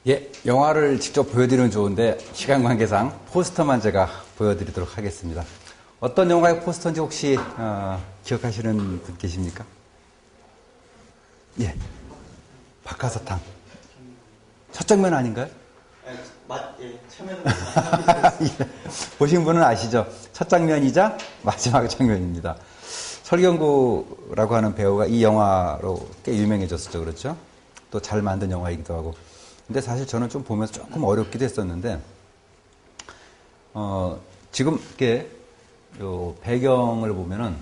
예, 영화를 직접 보여드리면 좋은데 시간 관계상 포스터만 제가 보여드리도록 하겠습니다. 어떤 영화의 포스터인지 혹시 기억하시는 분 계십니까? 예, 박하사탕. 첫 장면 아닌가요? 처음에는 예, 보신 분은 아시죠? 첫 장면이자 마지막 장면입니다. 설경구라고 하는 배우가 이 영화로 꽤 유명해졌었죠, 그렇죠? 또 잘 만든 영화이기도 하고. 근데 사실 저는 좀 보면서 조금 어렵기도 했었는데, 지금 이렇게 요 배경을 보면은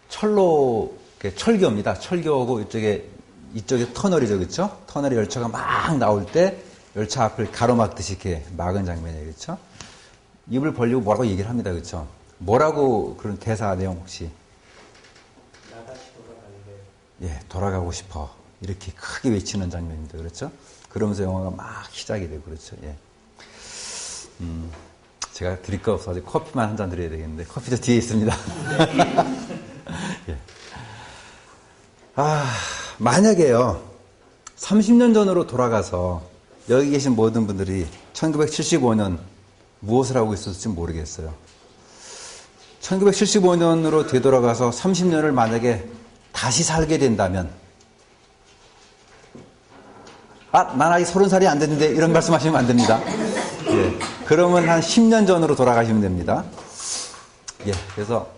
철로, 철교입니다. 철교고 이쪽에 터널이죠, 그렇죠? 터널에 열차가 막 나올 때 열차 앞을 가로막듯이 이렇게 막은 장면이에요, 그렇죠? 입을 벌리고 뭐라고 얘기를 합니다, 그렇죠? 뭐라고 그런 대사 내용 혹시? 나다시 돌아갈래. 예, 돌아가고 싶어. 이렇게 크게 외치는 장면입니다, 그렇죠? 그러면서 영화가 막 시작이 되고 그렇죠. 예. 제가 드릴 거 없어서 커피만 한 잔 드려야 되겠는데 커피 저 뒤에 있습니다. 예. 만약에요 30년 전으로 돌아가서 여기 계신 모든 분들이 1975년 무엇을 하고 있었을지 모르겠어요. 1975년으로 되돌아가서 30년을 만약에 다시 살게 된다면 난 아직 30살이 안 됐는데 이런 말씀하시면 안 됩니다. 예, 그러면 한 10년 전으로 돌아가시면 됩니다. 예, 그래서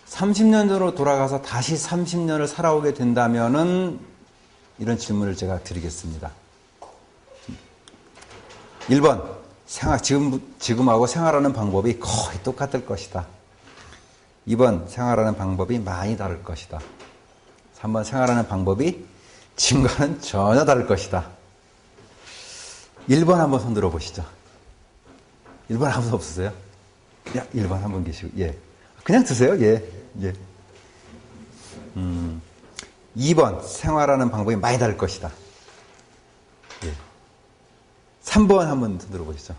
30년 전으로 돌아가서 다시 30년을 살아오게 된다면은 이런 질문을 제가 드리겠습니다. 1번, 지금하고 생활하는 방법이 거의 똑같을 것이다. 2번, 생활하는 방법이 많이 다를 것이다. 3번, 생활하는 방법이 지금과는 전혀 다를 것이다. 1번 한번 손 들어보시죠. 1번 아무도 없으세요? 야, 1번 한 분 계시고, 예. 그냥 드세요, 예. 예. 2번, 생활하는 방법이 많이 다를 것이다. 예. 3번 한번 손 들어보시죠.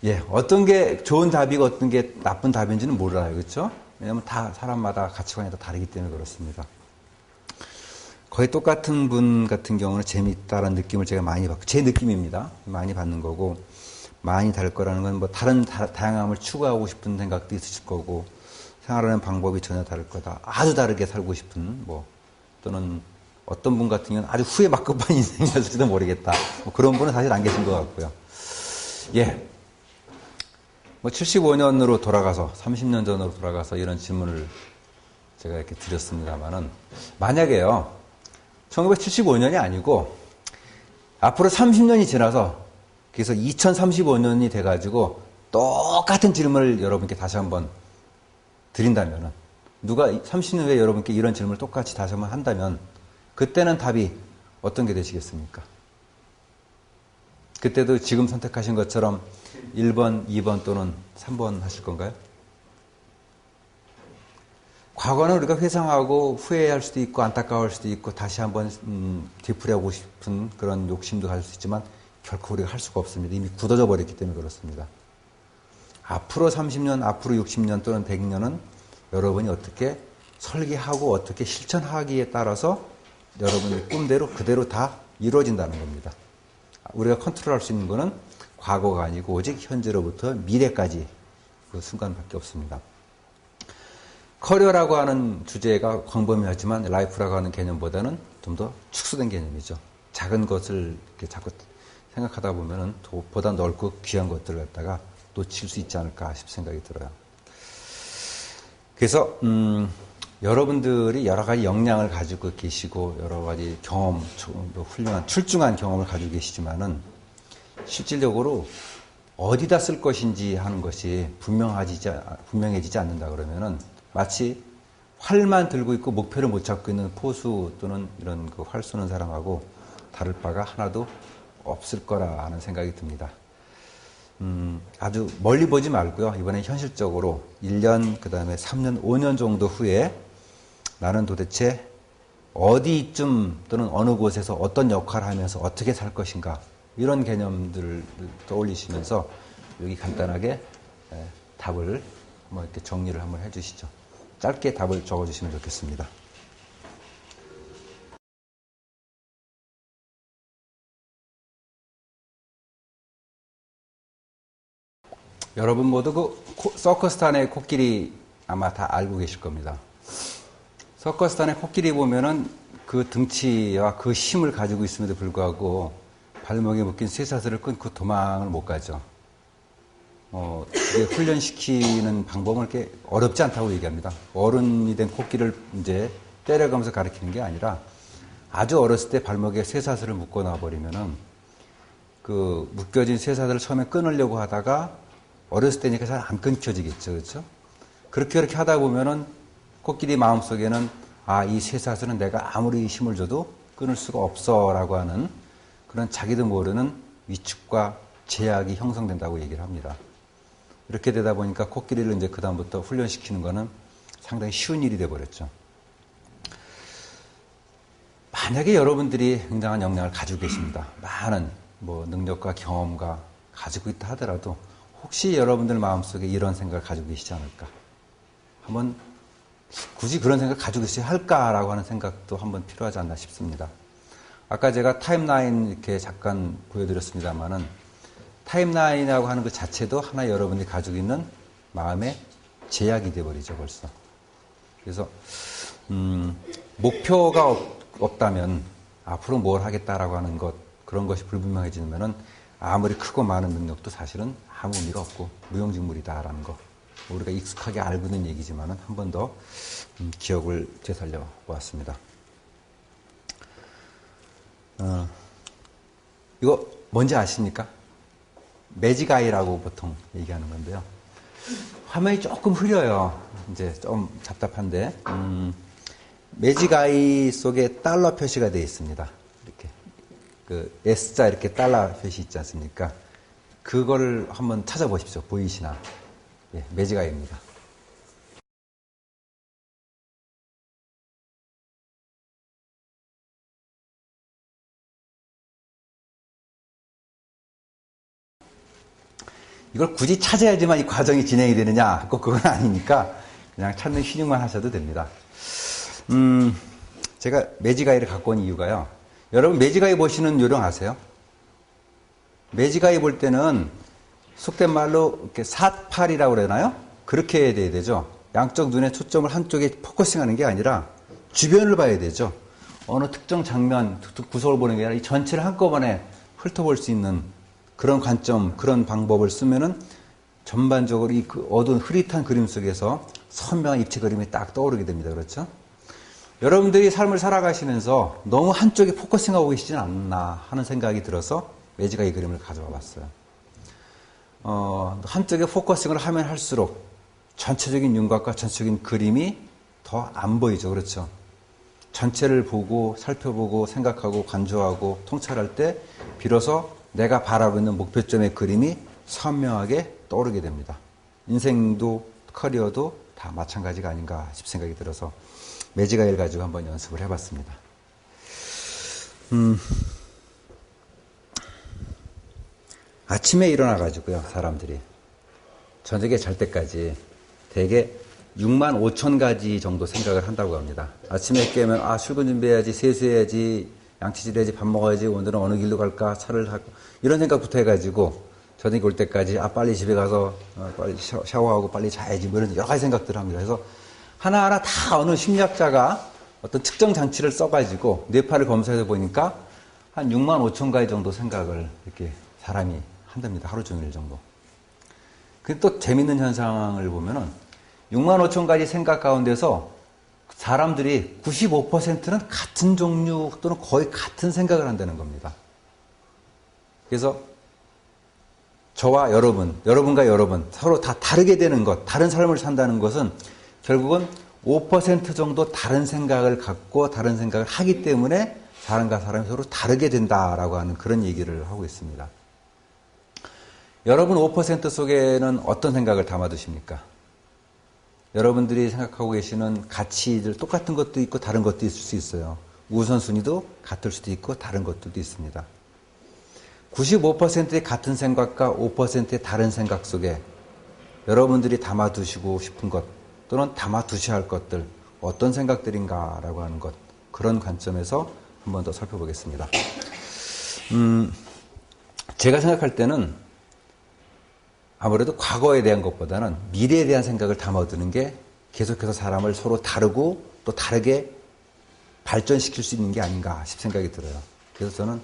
예, 어떤 게 좋은 답이고 어떤 게 나쁜 답인지는 몰라요, 그렇죠? 왜냐면 다 사람마다 가치관이 다 다르기 때문에 그렇습니다. 거의 똑같은 분 같은 경우는 재미있다라는 느낌을 제가 많이 받고, 제 느낌입니다. 많이 받는 거고, 많이 다를 거라는 건 뭐 다른 다양함을 추구하고 싶은 생각도 있으실 거고, 생활하는 방법이 전혀 다를 거다. 아주 다르게 살고 싶은, 또는 어떤 분 같은 경우는 아주 후회 막급한 인생이었을지도 모르겠다. 그런 분은 사실 안 계신 것 같고요. 예. 75년으로 돌아가서, 30년 전으로 돌아가서 이런 질문을 제가 이렇게 드렸습니다만은, 만약에요, 1975년이 아니고 앞으로 30년이 지나서 그래서 2035년이 돼가지고 똑같은 질문을 여러분께 다시 한번 드린다면은 누가 30년 후에 여러분께 이런 질문을 똑같이 다시 한번 한다면 그때는 답이 어떤 게 되시겠습니까? 그때도 지금 선택하신 것처럼 1번, 2번 또는 3번 하실 건가요? 과거는 우리가 회상하고 후회할 수도 있고 안타까울 수도 있고 다시 한번 되풀이하고 싶은 그런 욕심도 가질 수 있지만 결코 우리가 할 수가 없습니다. 이미 굳어져 버렸기 때문에 그렇습니다. 앞으로 30년, 앞으로 60년 또는 100년은 여러분이 어떻게 설계하고 어떻게 실천하기에 따라서 여러분의 꿈대로 그대로 다 이루어진다는 겁니다. 우리가 컨트롤할 수 있는 것은 과거가 아니고 오직 현재로부터 미래까지 그 순간밖에 없습니다. 커리어라고 하는 주제가 광범위하지만 라이프라고 하는 개념보다는 좀 더 축소된 개념이죠. 작은 것을 이렇게 자꾸 생각하다 보면은 보다 넓고 귀한 것들을 갖다가 놓칠 수 있지 않을까 싶은 생각이 들어요. 그래서 여러분들이 여러 가지 역량을 가지고 계시고 여러 가지 경험, 훌륭한 출중한 경험을 가지고 계시지만은 실질적으로 어디다 쓸 것인지 하는 것이 분명해지지 않는다 그러면은 마치 활만 들고 있고 목표를 못 잡고 있는 포수 또는 이런 그 활 쏘는 사람하고 다를 바가 하나도 없을 거라 하는 생각이 듭니다. 아주 멀리 보지 말고요. 이번에 현실적으로 1년, 그 다음에 3년, 5년 정도 후에 나는 도대체 어디쯤 또는 어느 곳에서 어떤 역할을 하면서 어떻게 살 것인가 이런 개념들을 떠올리시면서 여기 간단하게 답을 이렇게 정리를 한번 해주시죠. 짧게 답을 적어주시면 좋겠습니다. 여러분 모두 서커스단의 코끼리 아마 다 알고 계실 겁니다. 서커스단의 코끼리 보면은 그 등치와 그 힘을 가지고 있음에도 불구하고 발목에 묶인 쇠사슬을 끊고 도망을 못 가죠. 이게 훈련시키는 방법은 그렇게 어렵지 않다고 얘기합니다. 어른이 된 코끼리를 이제 때려가면서 가르치는 게 아니라 아주 어렸을 때 발목에 쇠사슬을 묶어 놔버리면은 그 묶여진 쇠사슬을 처음에 끊으려고 하다가 어렸을 때니까 잘 안 끊겨지겠죠. 그렇죠? 그렇게 하다 보면은 코끼리 마음속에는 이 쇠사슬은 내가 아무리 힘을 줘도 끊을 수가 없어라고 하는 그런 자기도 모르는 위축과 제약이 형성된다고 얘기를 합니다. 이렇게 되다 보니까 코끼리를 이제 그다음부터 훈련시키는 거는 상당히 쉬운 일이 돼버렸죠. 만약에 여러분들이 굉장한 역량을 가지고 계십니다. 많은 능력과 경험과 가지고 있다 하더라도 혹시 여러분들 마음속에 이런 생각을 가지고 계시지 않을까? 한번 굳이 그런 생각을 가지고 있어야 할까라고 하는 생각도 한번 필요하지 않나 싶습니다. 아까 제가 타임라인 이렇게 잠깐 보여드렸습니다만은 타임라인이라고 하는 그 자체도 하나 여러분들이 가지고 있는 마음의 제약이 돼버리죠, 벌써. 그래서 목표가 없다면 앞으로 뭘 하겠다라고 하는 것, 그런 것이 불분명해지면은 아무리 크고 많은 능력도 사실은 아무 의미가 없고 무용지물이다라는 거. 우리가 익숙하게 알고 있는 얘기지만은 한 번 더 기억을 되살려 보았습니다. 이거 뭔지 아십니까? 매직아이라고 보통 얘기하는 건데요. 화면이 조금 흐려요. 이제 좀 답답한데, 매직아이 속에 달러 표시가 되어 있습니다. 이렇게. 그 S자 이렇게 달러 표시 있지 않습니까? 그거를 한번 찾아보십시오. 보이시나? 예, 매직아이입니다. 이걸 굳이 찾아야지만 이 과정이 진행이 되느냐? 꼭 그건 아니니까 그냥 찾는 휘닝만 하셔도 됩니다. 제가 매직아이를 갖고 온 이유가요. 여러분 매직아이 보시는 요령 아세요? 매직아이 볼 때는 속된 말로 이렇게 삿팔이라고 그러나요? 그렇게 해야 되죠. 양쪽 눈의 초점을 한쪽에 포커싱하는 게 아니라 주변을 봐야 되죠. 어느 특정 장면, 구석을 보는 게 아니라 이 전체를 한꺼번에 훑어볼 수 있는 그런 관점, 그런 방법을 쓰면은 전반적으로 이 어두운 흐릿한 그림 속에서 선명한 입체 그림이 딱 떠오르게 됩니다. 그렇죠? 여러분들이 삶을 살아가시면서 너무 한쪽에 포커싱하고 계시진 않나 하는 생각이 들어서 매직아이 그림을 가져와 봤어요. 한쪽에 포커싱을 하면 할수록 전체적인 윤곽과 전체적인 그림이 더 안 보이죠. 그렇죠? 전체를 보고 살펴보고 생각하고 관조하고 통찰할 때 비로소 내가 바라고 있는 목표점의 그림이 선명하게 떠오르게 됩니다. 인생도 커리어도 다 마찬가지가 아닌가 싶은 생각이 들어서 매직아이를 가지고 한번 연습을 해봤습니다. 아침에 일어나가지고요, 사람들이 저녁에 잘 때까지 대개 6만 5천 가지 정도 생각을 한다고 합니다. 아침에 깨면 출근 준비해야지, 세수해야지, 양치질 해야지, 밥 먹어야지, 오늘은 어느 길로 갈까, 차를 하고 이런 생각부터 해가지고 저녁에 올 때까지 빨리 집에 가서 빨리 샤워하고 빨리 자야지 뭐 이런 여러 가지 생각들을 합니다. 그래서 하나하나 다 어느 심리학자가 어떤 특정 장치를 써가지고 뇌파를 검사해서 보니까 한 6만 5천 가지 정도 생각을 이렇게 사람이 한답니다. 하루 종일 정도. 근데 또 재밌는 현상을 보면은 6만 5천 가지 생각 가운데서 사람들이 95%는 같은 종류 또는 거의 같은 생각을 한다는 겁니다. 그래서 저와 여러분과 여러분 서로 다 다르게 되는 것, 다른 삶을 산다는 것은 결국은 5% 정도 다른 생각을 갖고 다른 생각을 하기 때문에 사람과 사람이 서로 다르게 된다라고 하는 그런 얘기를 하고 있습니다. 여러분 5% 속에는 어떤 생각을 담아두십니까? 여러분들이 생각하고 계시는 가치들 똑같은 것도 있고 다른 것도 있을 수 있어요. 우선순위도 같을 수도 있고 다른 것들도 있습니다. 95%의 같은 생각과 5%의 다른 생각 속에 여러분들이 담아두시고 싶은 것 또는 담아두셔야 할 것들 어떤 생각들인가라고 하는 것 그런 관점에서 한 번 더 살펴보겠습니다. 제가 생각할 때는 아무래도 과거에 대한 것보다는 미래에 대한 생각을 담아두는 게 계속해서 사람을 서로 다르고 또 다르게 발전시킬 수 있는 게 아닌가 싶은 생각이 들어요. 그래서 저는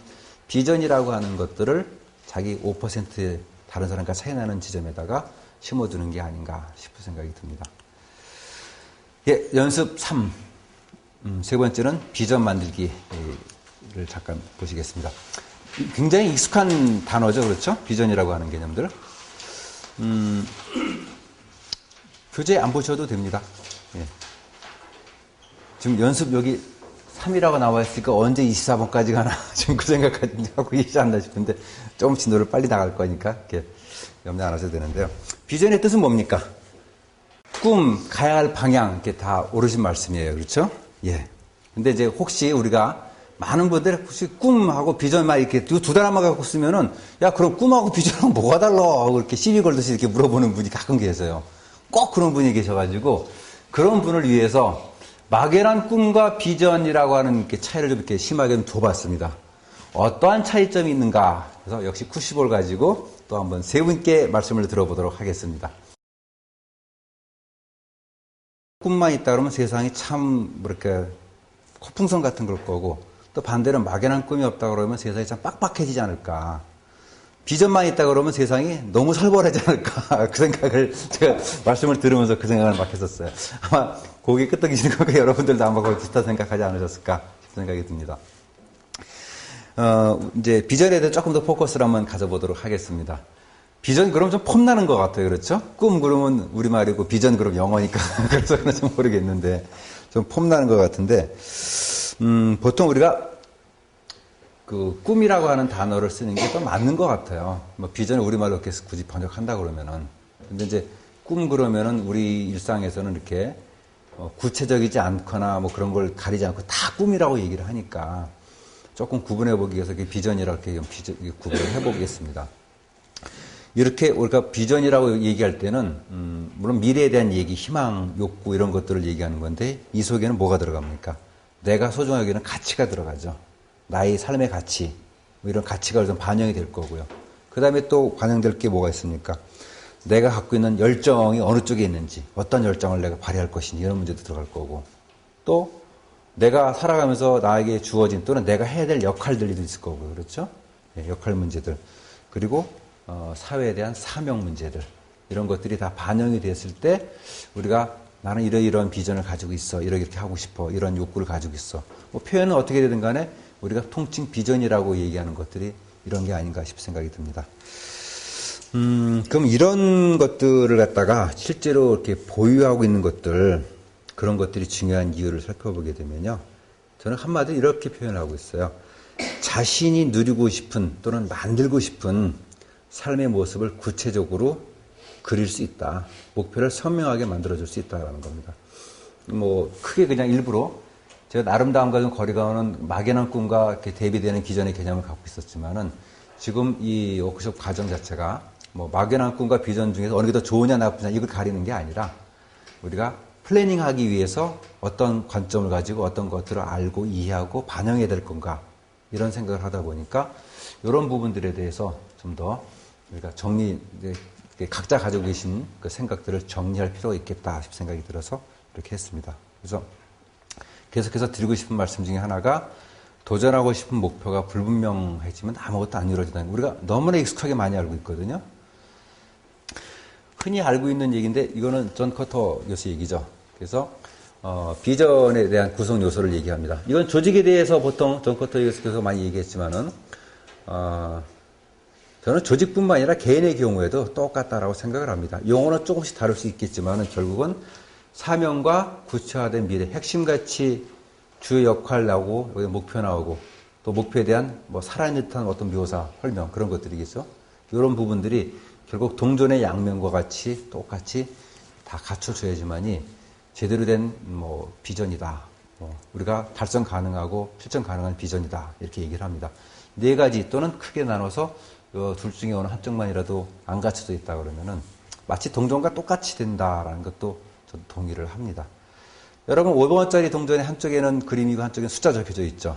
비전이라고 하는 것들을 자기 5%의 다른 사람과 차이 나는 지점에다가 심어두는 게 아닌가 싶은 생각이 듭니다. 예, 연습 3. 세 번째는 비전 만들기를 잠깐 보시겠습니다. 굉장히 익숙한 단어죠, 그렇죠? 비전이라고 하는 개념들. 교재 안 보셔도 됩니다. 예. 지금 연습 여기 3이라고 나와 있으니까 언제 24번까지 가나 지금 그 생각하고 계시지 않나 싶은데 조금씩 노를 빨리 나갈 거니까 이렇게 염려 안 하셔도 되는데요. 비전의 뜻은 뭡니까? 꿈, 가야 할 방향, 이렇게 다 오르신 말씀이에요. 그렇죠? 예. 근데 이제 혹시 우리가 많은 분들이 혹시 꿈하고 비전만 이렇게 두 단어만 갖고 쓰면은 야, 그럼 꿈하고 비전하고 뭐가 달라? 하고 이렇게 시비 걸듯이 이렇게 물어보는 분이 가끔 계세요. 꼭 그런 분이 계셔가지고 그런 분을 위해서 막연한 꿈과 비전이라고 하는 이렇게 차이를 좀 이렇게 심하게 좀 둬봤습니다. 어떠한 차이점이 있는가? 그래서 역시 쿠시볼 가지고 또 한번 세 분께 말씀을 들어보도록 하겠습니다. 꿈만 있다 그러면 세상이 참 이렇게 거풍선 같은 걸 거고 또 반대로 막연한 꿈이 없다 그러면 세상이 참 빡빡해지지 않을까. 비전만 있다 그러면 세상이 너무 살벌하지 않을까. 그 생각을 제가 말씀을 들으면서 그 생각을 막 했었어요. 아마 고개 끄덕이시는 거니까 여러분들도 아마 거의 비슷한 생각하지 않으셨을까 싶은 생각이 듭니다. 이제 비전에 대해 조금 더 포커스를 한번 가져보도록 하겠습니다. 비전 그럼 좀 폼나는 것 같아요. 그렇죠? 꿈 그러면 우리말이고 비전 그럼 영어니까 그래서 그런지 모르겠는데 좀 폼나는 것 같은데 보통 우리가 그 꿈이라고 하는 단어를 쓰는 게 더 맞는 것 같아요. 뭐 비전을 우리말로 이렇게 굳이 번역한다 그러면은 근데 이제 꿈 그러면은 우리 일상에서는 이렇게 구체적이지 않거나 뭐 그런 걸 가리지 않고 다 꿈이라고 얘기를 하니까 조금 구분해 보기 위해서 비전이라고 이렇게 구분을 해 보겠습니다. 이렇게 우리가 비전이라고 얘기할 때는 물론 미래에 대한 얘기, 희망, 욕구 이런 것들을 얘기하는 건데 이 속에는 뭐가 들어갑니까? 내가 소중하게 여기는 가치가 들어가죠. 나의 삶의 가치, 뭐 이런 가치가 좀 반영이 될 거고요. 그 다음에 또 반영될 게 뭐가 있습니까? 내가 갖고 있는 열정이 어느 쪽에 있는지, 어떤 열정을 내가 발휘할 것인지 이런 문제도 들어갈 거고 또 내가 살아가면서 나에게 주어진 또는 내가 해야 될 역할들이 있을 거고요. 그렇죠? 네, 역할 문제들. 그리고 사회에 대한 사명 문제들 이런 것들이 다 반영이 됐을 때 우리가 나는 이런 비전을 가지고 있어 이렇게 하고 싶어 이런 욕구를 가지고 있어 뭐 표현은 어떻게 되든 간에 우리가 통칭 비전이라고 얘기하는 것들이 이런 게 아닌가 싶은 생각이 듭니다. 그럼 이런 것들을 갖다가 실제로 이렇게 보유하고 있는 것들 그런 것들이 중요한 이유를 살펴보게 되면요 저는 한마디로 이렇게 표현하고 있어요. 자신이 누리고 싶은 또는 만들고 싶은 삶의 모습을 구체적으로 그릴 수 있다. 목표를 선명하게 만들어줄 수 있다는 겁니다. 뭐 크게 그냥 일부러 제가 나름다움과 좀 거리가 오는 막연한 꿈과 이렇게 대비되는 비전의 개념을 갖고 있었지만은 지금 이 워크숍 과정 자체가 뭐 막연한 꿈과 비전 중에서 어느 게 더 좋으냐 나쁘냐 이걸 가리는 게 아니라 우리가 플래닝하기 위해서 어떤 관점을 가지고 어떤 것들을 알고 이해하고 반영해야 될 건가 이런 생각을 하다 보니까 이런 부분들에 대해서 좀 더 우리가 각자 가지고 계신 그 생각들을 정리할 필요가 있겠다 싶은 생각이 들어서 이렇게 했습니다. 그래서 계속해서 드리고 싶은 말씀 중에 하나가 도전하고 싶은 목표가 불분명해지면 아무것도 안 이루어진다는 거. 우리가 너무나 익숙하게 많이 알고 있거든요. 흔히 알고 있는 얘기인데 이거는 존 커터 교수 얘기죠. 그래서 비전에 대한 구성 요소를 얘기합니다. 이건 조직에 대해서 보통 존 커터 교수가 많이 얘기했지만은 저는 조직뿐만 아니라 개인의 경우에도 똑같다라고 생각을 합니다. 용어는 조금씩 다를 수 있겠지만 결국은 사명과 구체화된 미래, 핵심 가치, 주요 역할 나오고 여기 목표 나오고 또 목표에 대한 뭐 살아있는 듯한 어떤 묘사, 설명 그런 것들이겠죠. 이런 부분들이 결국 동전의 양면과 같이 똑같이 다 갖춰줘야지만이 제대로 된 뭐 비전이다. 우리가 달성 가능하고 실천 가능한 비전이다. 이렇게 얘기를 합니다. 네 가지 또는 크게 나눠서 둘 중에 어느 한쪽만이라도 안 갖춰져 있다 그러면은 마치 동전과 똑같이 된다라는 것도 저도 동의를 합니다. 여러분 5번짜리 동전의 한쪽에는 그림이고 한쪽에는 숫자 적혀져 있죠.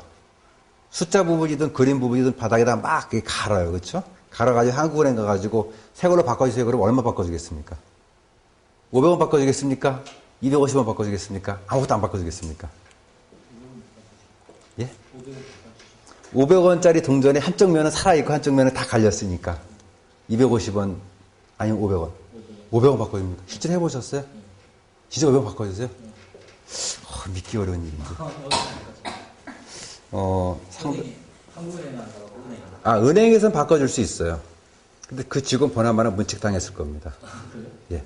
숫자 부분이든 그림 부분이든 바닥에다 막 갈아요. 그렇죠? 갈아가지고 한국은행 가가지고 새 걸로 바꿔주세요. 그럼 얼마 바꿔주겠습니까? 500원 바꿔주겠습니까? 250원 바꿔주겠습니까? 아무것도 안 바꿔주겠습니까? 예? 500원짜리 동전에 한쪽 면은 살아있고 한쪽 면은 다 갈렸으니까 250원 아니면 500원 500원 바꿔줍니까? 실제로 해보셨어요? 진짜 500원 바꿔주세요? 믿기 어려운 일인데 은행에서는 바꿔줄 수 있어요. 근데 그 직원 보나마나 문책당했을 겁니다. 예.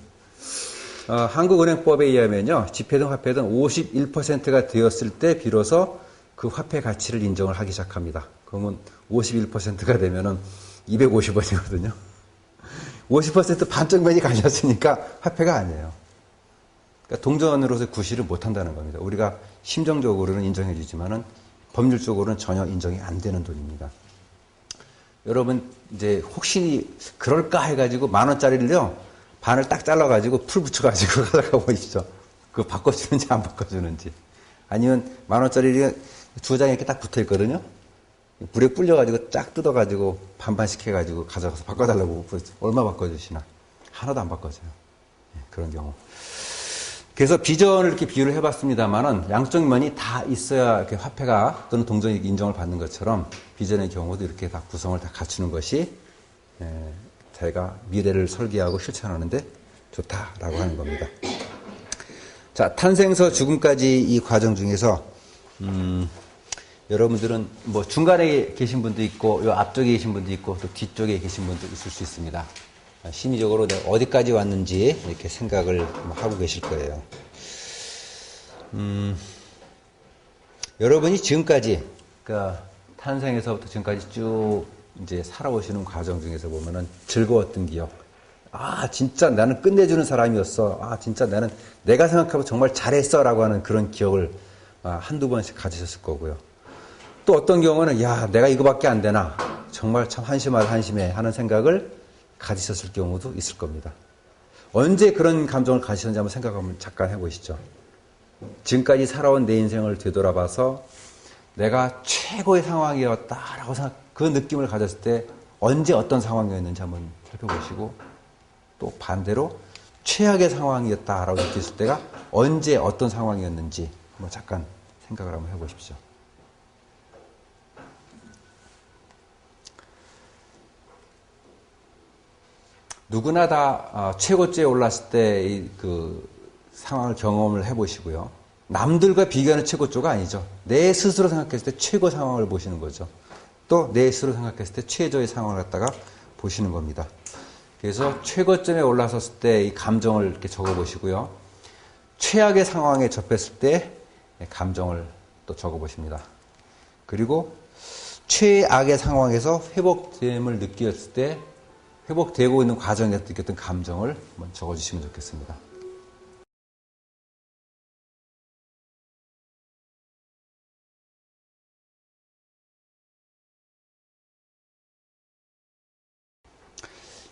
한국은행법에 의하면요, 지폐든 화폐든 51%가 되었을 때 비로소 그 화폐 가치를 인정을 하기 시작합니다. 그러면 51%가 되면은 250원이거든요. 50% 반쪽 면이 갈렸으니까 화폐가 아니에요. 그러니까 동전으로서 구실을 못 한다는 겁니다. 우리가 심정적으로는 인정해 주지만은 법률적으로는 전혀 인정이 안 되는 돈입니다. 여러분, 이제 혹시 그럴까 해가지고 10,000원짜리를요, 반을 딱 잘라가지고 풀 붙여가지고 가져가 보십시오. 그거 바꿔주는지 안 바꿔주는지. 아니면 10,000원짜리가 2장에 이렇게 딱 붙어 있거든요. 불에 불려가지고 쫙 뜯어가지고 반반 시켜가지고 가져가서 바꿔달라고 얼마 바꿔주시나. 하나도 안 바꿔줘요. 예, 그런 경우. 그래서 비전을 이렇게 비유를 해봤습니다만은 양쪽 면이 다 있어야 이렇게 화폐가 또는 동전이 인정을 받는 것처럼 비전의 경우도 이렇게 다 구성을 다 갖추는 것이 자기가 미래를 설계하고 실천하는데 좋다라고 하는 겁니다. 자, 탄생서 죽음까지 이 과정 중에서 여러분들은 뭐 중간에 계신 분도 있고 요 앞쪽에 계신 분도 있고 또 뒤쪽에 계신 분도 있을 수 있습니다. 심리적으로 내가 어디까지 왔는지 이렇게 생각을 하고 계실 거예요. 여러분이 지금까지, 그러니까 탄생에서부터 지금까지 쭉 이제 살아오시는 과정 중에서 보면은 즐거웠던 기억. 진짜 나는 끝내주는 사람이었어. 진짜 나는 내가 생각하고 정말 잘했어. 라고 하는 그런 기억을 한두 번씩 가지셨을 거고요. 또 어떤 경우는, 내가 이거밖에 안 되나. 정말 참 한심해 하는 생각을 가지셨을 경우도 있을 겁니다. 언제 그런 감정을 가지셨는지 한번 생각하면 잠깐 해보시죠. 지금까지 살아온 내 인생을 되돌아봐서 내가 최고의 상황이었다라고 그 느낌을 가졌을 때 언제 어떤 상황이었는지 한번 살펴보시고 또 반대로 최악의 상황이었다라고 느꼈을 때가 언제 어떤 상황이었는지 한번 잠깐 생각을 한번 해보십시오. 누구나 다 최고조에 올랐을 때 그 상황을 경험을 해보시고요. 남들과 비교하는 최고조가 아니죠. 내 스스로 생각했을 때 최고 상황을 보시는 거죠. 또 내 스스로 생각했을 때 최저의 상황을 갖다가 보시는 겁니다. 그래서 최고점에 올라섰을 때 이 감정을 이렇게 적어보시고요. 최악의 상황에 접했을 때 감정을 또 적어보십니다. 그리고 최악의 상황에서 회복됨을 느꼈을 때 회복되고 있는 과정에서 느꼈던 감정을 한번 적어주시면 좋겠습니다.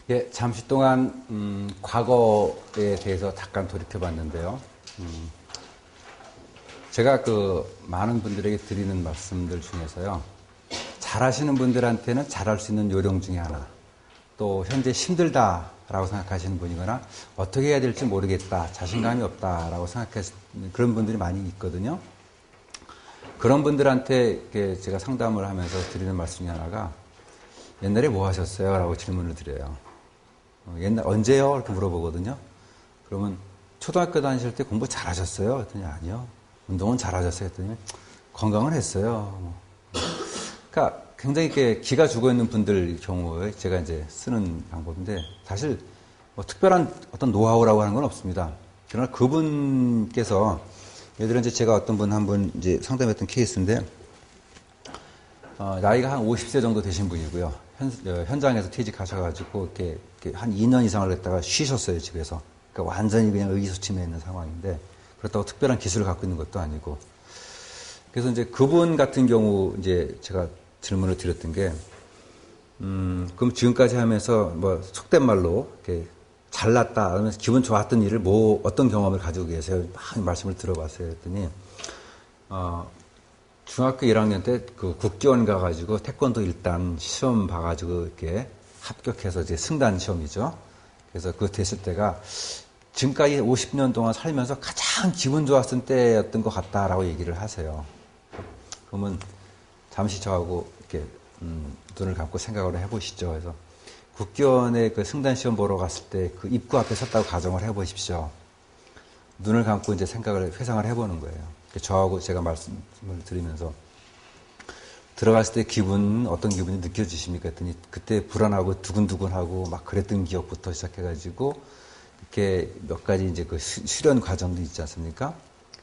예, 잠시 동안 과거에 대해서 잠깐 돌이켜 봤는데요. 제가 많은 분들에게 드리는 말씀들 중에서요. 잘하시는 분들한테는 잘할 수 있는 요령 중에 하나. 또 현재 힘들다라고 생각하시는 분이거나 어떻게 해야 될지 모르겠다, 자신감이 없다라고 생각하시는 그런 분들이 많이 있거든요. 그런 분들한테 제가 상담을 하면서 드리는 말씀 중에 하나가 옛날에 뭐 하셨어요? 라고 질문을 드려요. 옛날 언제요? 이렇게 물어보거든요. 그러면 초등학교 다니실 때 공부 잘하셨어요? 그랬더니 아니요. 운동은 잘하셨어요? 했더니 건강을 했어요. 그러니까 굉장히 이렇게 기가 죽어 있는 분들 경우에 제가 이제 쓰는 방법인데 사실 뭐 특별한 어떤 노하우라고 하는 건 없습니다. 그러나 그분께서 예를 들어 이제 제가 어떤 분 한 분 이제 상담했던 케이스인데 나이가 한 50세 정도 되신 분이고요. 현장에서 퇴직하셔가지고 이렇게 한 2년 이상을 했다가 쉬셨어요, 집에서. 그러니까 완전히 그냥 의기소침해 있는 상황인데 그렇다고 특별한 기술을 갖고 있는 것도 아니고. 그래서 이제 그분 같은 경우 이제 제가 질문을 드렸던 게, 그럼 지금까지 하면서 뭐 속된 말로 이렇게 잘났다 하면서 기분 좋았던 일을 어떤 경험을 가지고 계세요? 막 말씀을 들어봤어요. 했더니, 중학교 1학년 때 국기원 가가지고 태권도 일단 시험 봐가지고 이렇게 합격해서 이제 승단 시험이죠. 그래서 그거 됐을 때가 지금까지 50년 동안 살면서 가장 기분 좋았을 때였던 것 같다라고 얘기를 하세요. 그러면 잠시 저하고 이렇게 눈을 감고 생각을 해보시죠. 그래서 국기원의 그 승단 시험 보러 갔을 때 그 입구 앞에 섰다고 가정을 해보십시오. 눈을 감고 이제 회상을 해보는 거예요. 저하고 제가 말씀을 드리면서 들어갔을 때 어떤 기분이 느껴지십니까? 했더니 그때 불안하고 두근두근하고 막 그랬던 기억부터 시작해가지고 이렇게 몇 가지 이제 그 수련 과정도 있지 않습니까?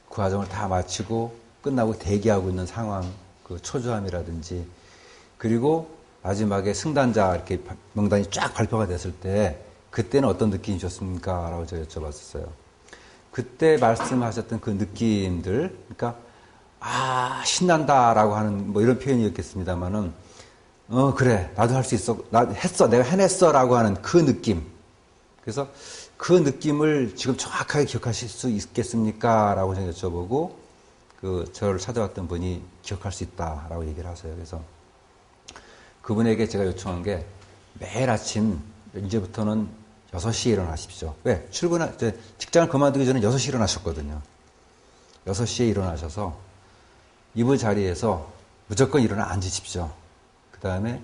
그 과정을 다 마치고 끝나고 대기하고 있는 상황, 그 초조함이라든지 그리고 마지막에 승단자 이렇게 명단이 쫙 발표가 됐을 때 그때는 어떤 느낌이셨습니까? 라고 제가 여쭤봤었어요. 그때 말씀하셨던 그 느낌들, 그러니까 신난다라고 하는 뭐 이런 표현이었겠습니다만은 그래 나도 할 수 있어 내가 해냈어라고 하는 그 느낌. 그래서 그 느낌을 지금 정확하게 기억하실 수 있겠습니까? 라고 제가 여쭤보고 저를 찾아왔던 분이 기억할 수 있다라고 얘기를 하세요. 그래서 그분에게 제가 요청한 게 매일 아침 이제부터는 6시에 일어나십시오. 왜? 직장을 그만두기 전에 6시에 일어나셨거든요. 6시에 일어나셔서 이부 자리에서 무조건 일어나 앉으십시오. 그 다음에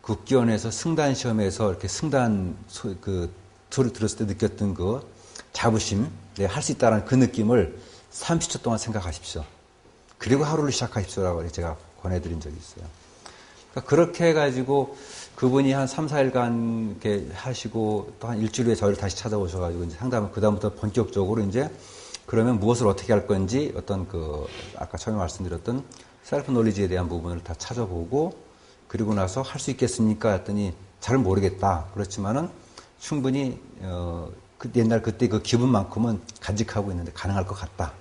국기원에서 승단 시험에서 이렇게 승단 소리 들었을 때 느꼈던 그 자부심, 내가 할 수 있다는 그 느낌을 30초 동안 생각하십시오. 그리고 하루를 시작하십시오라고 제가 권해드린 적이 있어요. 그러니까 그렇게 해가지고 그분이 한 3, 4일간 이렇게 하시고 또 한 일주일 후에 저를 다시 찾아오셔가지고 이제 상담을 그다음부터 본격적으로 이제 그러면 무엇을 어떻게 할 건지 어떤 아까 처음에 말씀드렸던 셀프 놀리지에 대한 부분을 다 찾아보고 그리고 나서 할 수 있겠습니까? 했더니 잘 모르겠다. 그렇지만은 충분히 옛날 그때 그 기분만큼은 간직하고 있는데 가능할 것 같다.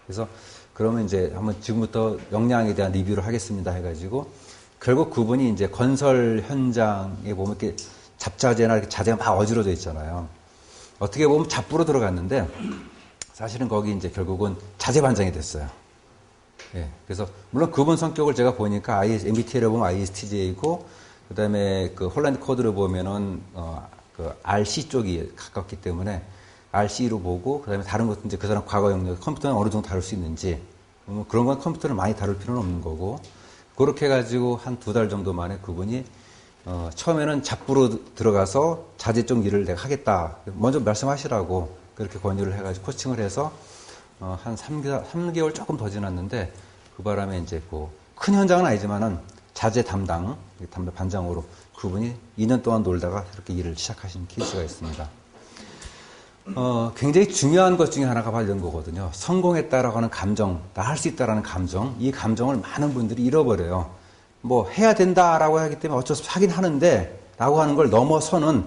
그래서 그러면 이제 한번 지금부터 역량에 대한 리뷰를 하겠습니다 해가지고 결국 그분이 이제 건설 현장에 보면 이렇게 잡자재나 이렇게 자재가 막 어지러져 있잖아요. 어떻게 보면 잡부로 들어갔는데 사실은 거기 이제 결국은 자재 반장이 됐어요. 예. 그래서 물론 그분 성격을 제가 보니까 MBTI를 보면 ISTJ이고 그다음에 그 홀란드 코드를 보면은 그 RC 쪽이 가깝기 때문에 RC로 보고 그다음에 다른 것도 이제 그 사람 과거 영역 컴퓨터는 어느 정도 다룰 수 있는지 그런 건 컴퓨터를 많이 다룰 필요는 없는 거고 그렇게 해가지고 한 2달 정도 만에 그분이 처음에는 잡부로 들어가서 자재 쪽 일을 내가 하겠다 먼저 말씀하시라고 그렇게 권유를 해가지고 코칭을 해서 한 3개월 조금 더 지났는데 그 바람에 이제 큰 현장은 아니지만은 자재 담당 반장으로 그분이 2년 동안 놀다가 이렇게 일을 시작하신 케이스가 있습니다. 굉장히 중요한 것 중에 하나가 바로 이런 거거든요. 성공했다라고 하는 감정, 나 할 수 있다라는 감정, 이 감정을 많은 분들이 잃어버려요. 뭐 해야 된다라고 하기 때문에 어쩔 수 없이 하긴 하는데 라고 하는 걸 넘어서는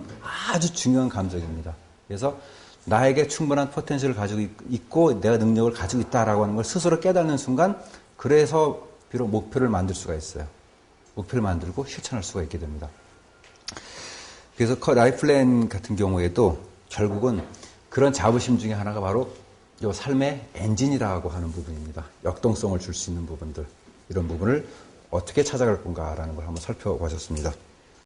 아주 중요한 감정입니다. 그래서 나에게 충분한 포텐셜을 가지고 있고 내가 능력을 가지고 있다라고 하는 걸 스스로 깨닫는 순간 그래서 비록 목표를 만들 수가 있어요. 목표를 만들고 실천할 수가 있게 됩니다. 그래서 라이플랜 같은 경우에도 결국은 그런 자부심 중에 하나가 바로 이 삶의 엔진이라고 하는 부분입니다. 역동성을 줄 수 있는 부분들 이런 부분을 어떻게 찾아갈 건가라는 걸 한번 살펴보셨습니다.